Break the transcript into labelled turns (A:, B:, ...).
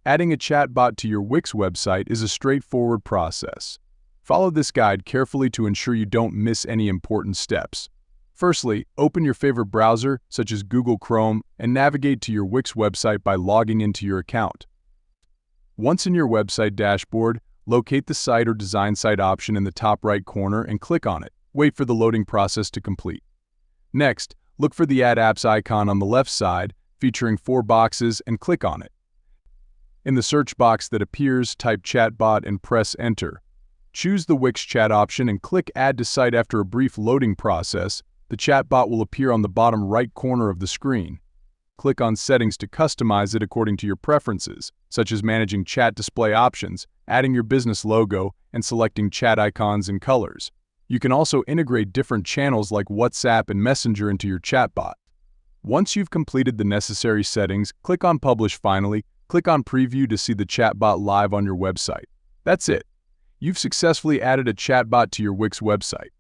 A: Adding a chatbot to your Wix website is a straightforward process. Follow this guide carefully to ensure you don't miss any important steps. Firstly, open your favorite browser, such as Google Chrome, and navigate to your Wix website by logging into your account. Once in your website dashboard, locate the Site or Design Site option in the top right corner and click on it. Wait for the loading process to complete. Next, look for the Add Apps icon on the left side, featuring 4 boxes, and click on it. In the search box that appears, type Chatbot and press Enter. Choose the Wix Chat option and click Add to Site. After a brief loading process, the chatbot will appear on the bottom right corner of the screen. Click on Settings to customize it according to your preferences, such as managing chat display options, adding your business logo, and selecting chat icons and colors. You can also integrate different channels like WhatsApp and Messenger into your chatbot. Once you've completed the necessary settings, click on Publish. Finally, click on Preview to see the chatbot live on your website. That's it. You've successfully added a chatbot to your Wix website.